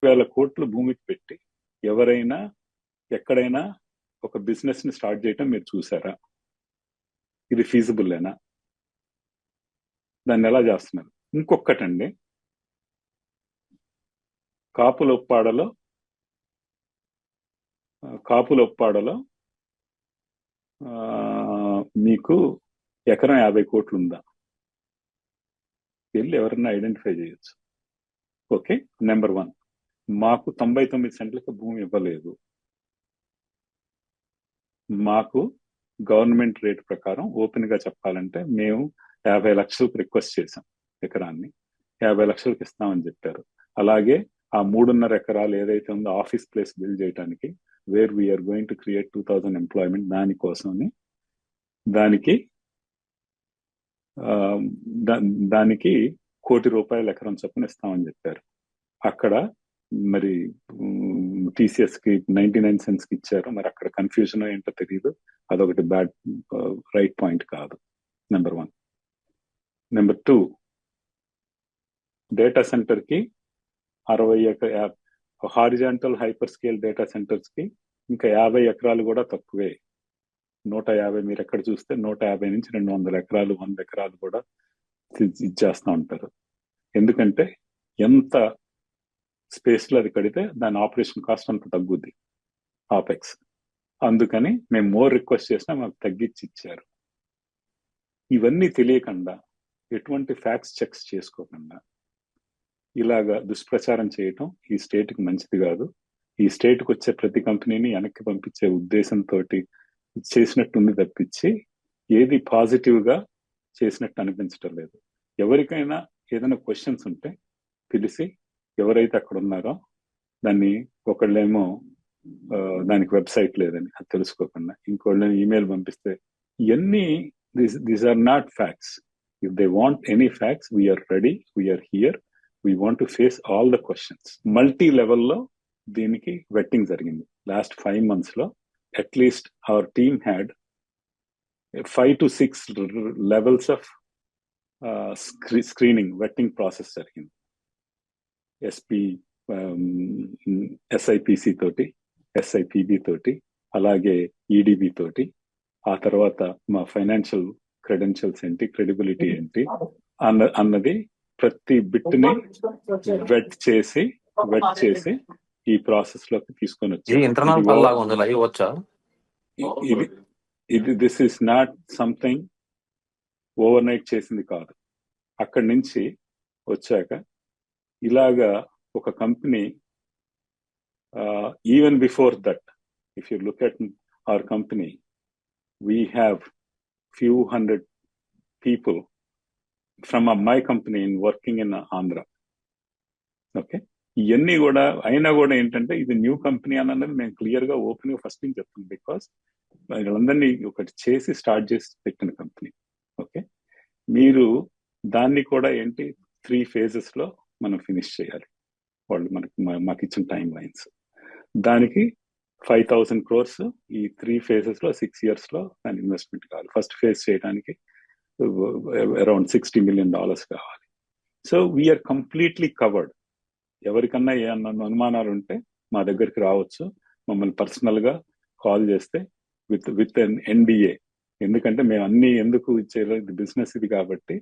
వేల కోట్లు భూమికి పెట్టి ఎవరైనా ఎక్కడైనా ఒక బిజినెస్ ని స్టార్ట్ చేయటం మీరు చూసారా? ఇది ఫీజిబుల్లేనా? దాన్ని ఎలా చేస్తున్నారు? ఇంకొకటండి, కాపులొప్పాడలో మీకు ఎకరం 50 కోట్లు ఉందా? వెళ్ళి ఎవరన్నా ఐడెంటిఫై చేయొచ్చు. Okay, number 1. మాకు 99 సెంట్లకు భూమి ఇవ్వలేదు. మాకు గవర్నమెంట్ రేట్ ప్రకారం ఓపెన్ గా చెప్పాలంటే మేము 50 లక్షలకు రిక్వెస్ట్ చేశాం. ఎకరాన్ని 50 లక్షలకు ఇస్తామని చెప్పారు. అలాగే ఆ 3.5 ఎకరాలు ఏదైతే ఉందో ఆఫీస్ ప్లేస్ బిల్డ్ చేయడానికి, where we are going to create 2000 employment, దానికోసమని దానికి ₹1,00,00,000 ఎకరం చొప్పున ఇస్తామని చెప్పారు. అక్కడ మరి TCS కి 99 సెంట్స్ కి ఇచ్చారు. మరి అక్కడ కన్ఫ్యూజన్ ఏంటో తెలియదు. అదొకటి బ్యాడ్ రైట్ పాయింట్ కాదు. నెంబర్ 1. నెంబర్ 2, డేటా సెంటర్ కి 60 horizontal hyper scale data centres కి ఇంకా 50 ఎకరాలు కూడా తక్కువే. 150, మీరు ఎక్కడ చూస్తే 150 నుంచి 200 ఎకరాలు, 100 ఎకరాలు కూడా ఇచ్చేస్తూ ఉంటారు. ఎందుకంటే ఎంత స్పేస్ లో అది కడితే దాని ఆపరేషన్ కాస్ట్ అంత తగ్గుద్ది, ఆపెక్స్. అందుకని మేము మోర్ రిక్వెస్ట్ చేసినా మాకు తగ్గించి ఇచ్చారు. ఇవన్నీ తెలియకుండా, ఎటువంటి ఫ్యాక్ట్స్ చెక్స్ చేసుకోకుండా ఇలాగా దుష్ప్రచారం చేయటం ఈ స్టేట్ కి మంచిది కాదు. ఈ స్టేట్ కి వచ్చే ప్రతి కంపెనీని వెనక్కి పంపించే ఉద్దేశంతో చేసినట్టుంది తప్పించి ఏది పాజిటివ్ గా చేసినట్టు అనిపించటం లేదు. ఎవరికైనా ఏదైనా క్వశ్చన్స్ ఉంటే పిలిచి, ఎవరైతే అక్కడ ఉన్నారో దాన్ని, ఒకళ్ళేమో దానికి వెబ్సైట్ లేదని అది తెలుసుకోకుండా ఇంకోళ్ళని ఈమెయిల్ పంపిస్తే, ఇవన్నీ these are not facts. If they want any facts, we are ready, we are here, we want to face all the questions. Multi లెవెల్లో దీనికి వెట్టింగ్ జరిగింది. లాస్ట్ 5 months లో at least our team had 5 to 6 levels of screening, vetting process జరిగింది. SIPC తోటి, SIPB తోటి, అలాగే EDB తోటి. ఆ తర్వాత మా ఫైనాన్షియల్ క్రెడెన్షియల్స్ ఏంటి, క్రెడిబిలిటీ ఏంటి అన్నది ప్రతి బిట్ని వెట్ చేసి ఈ ప్రాసెస్ లోకి తీసుకొని వచ్చారు. ఇది this is not something over night చేసింది కాదు. అక్కడి నుంచి వచ్చాక ఇలాగా ఒక company, even before that, if you look at our company, we have few hundred people from my company in working in Andhra. Okay, ఇవన్నీ కూడా అయినా కూడా ఏంటంటే ఇది న్యూ కంపెనీ అన్నది మేము క్లియర్ గా ఓపెన్ గా ఫస్ట్ నుంచి చెప్తాం. బికాస్ వీళ్ళందరినీ ఒకటి చేసి స్టార్ట్ చేసి పెట్టిన కంపెనీ. ఓకే, మీరు దాన్ని కూడా ఏంటి 3 phases లో మనం ఫినిష్ చేయాలి. వాళ్ళు మాకు ఇచ్చిన టైం లైన్స్, దానికి 5,000 crores ఈ 3 phases లో 6 years లో దాని ఇన్వెస్ట్మెంట్ కావాలి. ఫస్ట్ ఫేజ్ చేయడానికి అరౌండ్ $60 million కావాలి. So we are completely covered. ఎవరికన్నా ఏమన్నా అనుమానాలు ఉంటే మా దగ్గరికి రావచ్చు, మమ్మల్ని పర్సనల్ గా కాల్ చేస్తే విత్ అన్ NDA. ఎందుకంటే మేము అన్ని ఎందుకు ఇచ్చేది, బిజినెస్ ఇది కాబట్టి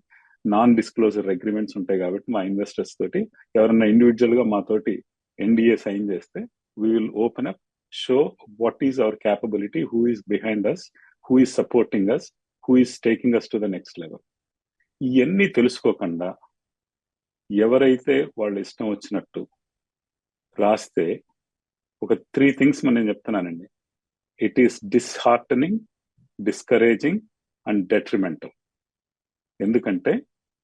నాన్ డిస్క్లోజర్ అగ్రిమెంట్స్ ఉంటాయి కాబట్టి మా ఇన్వెస్టర్స్ తోటి ఎవరన్నా ఇండివిజువల్ గా మాతోటి NDA సైన్ చేస్తే we will open up, show what is our capability, who is behind us, who is supporting us, who is taking us to the next level. ఇవన్నీ తెలుసుకోకుండా ఎవరైతే వాళ్ళు ఇష్టం వచ్చినట్టు రాస్తే, ఒక 3 things నేను చెప్తున్నానండి. It is disheartening, discouraging and detrimental. ఎందుకంటే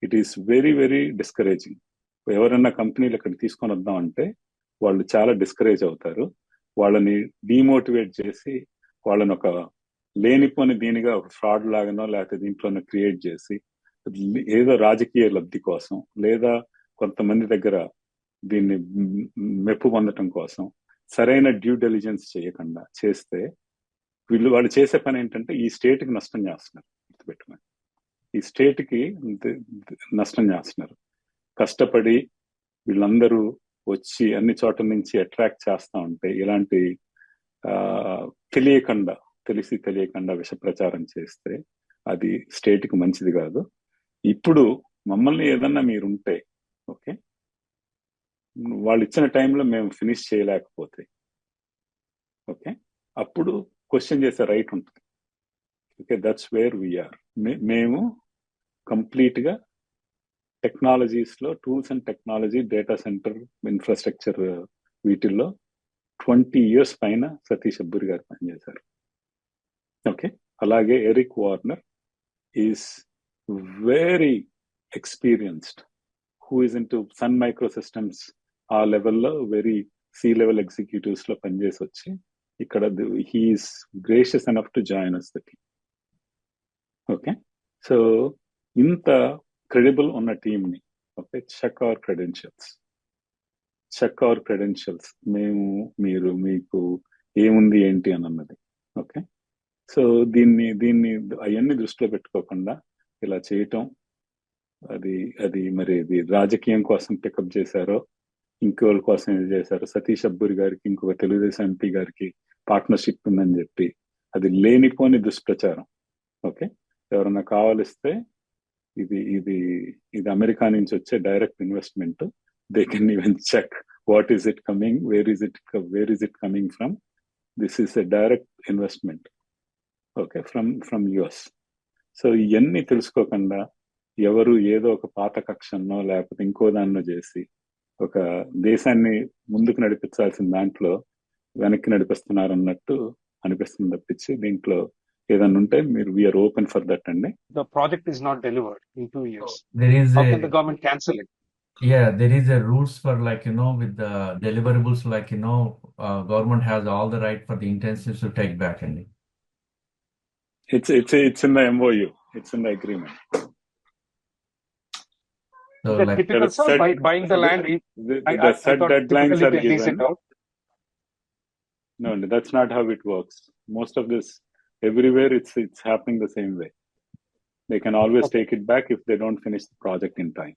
it is very very discouraging. ఎవరైనా కంపెనీలు ఇక్కడ తీసుకొని వద్దాం అంటే వాళ్ళు చాలా డిస్కరేజ్ అవుతారు. వాళ్ళని డిమోటివేట్ చేసి, వాళ్ళని ఒక లేనిపోని దీనిగా ఒక ఫ్రాడ్ లాగానో లేకపోతే దీంట్లోనో క్రియేట్ చేసి, ఏదో రాజకీయ లబ్ధి కోసం లేదా కొంతమంది దగ్గర దీన్ని మెప్పు పొందటం కోసం సరైన డ్యూ డెలిజెన్స్ చేయకుండా చేస్తే, వాళ్ళు చేసే పని ఏంటంటే ఈ స్టేట్ కి నష్టం చేస్తున్నారు. గుర్తుపెట్టుకోండి, ఈ స్టేట్ కి నష్టం చేస్తున్నారు. కష్టపడి వీళ్ళందరూ వచ్చి అన్ని చోట్ల నుంచి అట్రాక్ట్ చేస్తా ఉంటే ఇలాంటి తెలియకుండా తెలియకుండా విష ప్రచారం చేస్తే అది స్టేట్ కి మంచిది కాదు. ఇప్పుడు మమ్మల్ని ఏదన్నా మీరుంటే ఓకే, వాళ్ళు ఇచ్చిన టైంలో మేము ఫినిష్ చేయలేకపోతే ఓకే, అప్పుడు క్వశ్చన్ చేసే రైట్ ఉంటుంది. Okay, that's where we are. మేము కంప్లీట్ గా టెక్నాలజీస్ లో tools and technology data centre infrastructure వీటిల్లో 20 years పైన సతీష్ అబ్బూరి గారు పనిచేశారు. ఓకే, అలాగే Eric Warner is very experienced, who is into Sun Microsystems ఆ లెవెల్లో వెరీ సి లెవెల్ ఎగ్జిక్యూటివ్స్ లో పనిచేసి వచ్చి ఇక్కడ he is gracious enough to join us the team. Okay, so ఇంత క్రెడిబుల్ ఉన్న టీంని ఓకే, చెక్ అవర్ క్రెడెన్షియల్స్, మేము మీరు మీకు ఏముంది ఏంటి అని అన్నది. ఓకే, సో దీన్ని అవన్నీ దృష్టిలో పెట్టుకోకుండా ఇలా చేయటం అది మరి ఇది రాజకీయం కోసం పికప్ చేశారో ఇంకోళ్ళ కోసం ఇది చేశారో, సతీష్ అబ్బూరి గారికి ఇంకొక తెలుగుదేశం ఎంపీ గారికి పార్ట్నర్షిప్ ఉందని చెప్పి అది లేనిపోని దుష్ప్రచారం. ఓకే, ఎవరన్నా కావాలిస్తే ఇది ఇది ఇది అమెరికా నుంచి వచ్చే direct investment. They can even check what is it coming, where is it coming from. This is a direct investment okay from US. So ఇవన్నీ తెలుసుకోకుండా ఎవరు ఏదో ఒక పాత కక్షన్నో లేకపోతే ఇంకో దాన్నో చేసి ఒక దేశాన్ని ముందుకు నడిపించాల్సిన దాంట్లో వెనక్కి నడిపిస్తున్నారు అన్నట్టు అనిపిస్తుంది తప్పించి దీంట్లో ఏదన్నా ఉంటే మీరు వీఆర్ ఓపెన్ ఫర్ దట్ అండి. The project is not delivered in 2 years. There is How can the government cancel it? Yeah, there is a rules for with the deliverables, government has all the right for the intensives to take back, and it's in the MOU, it's in the agreement. so The typical sir, buying the land. The set deadlines are they lease given. it out. No, that's not how it works. Most of this, everywhere it's happening the same way. They can always take it back if they don't finish the project in time.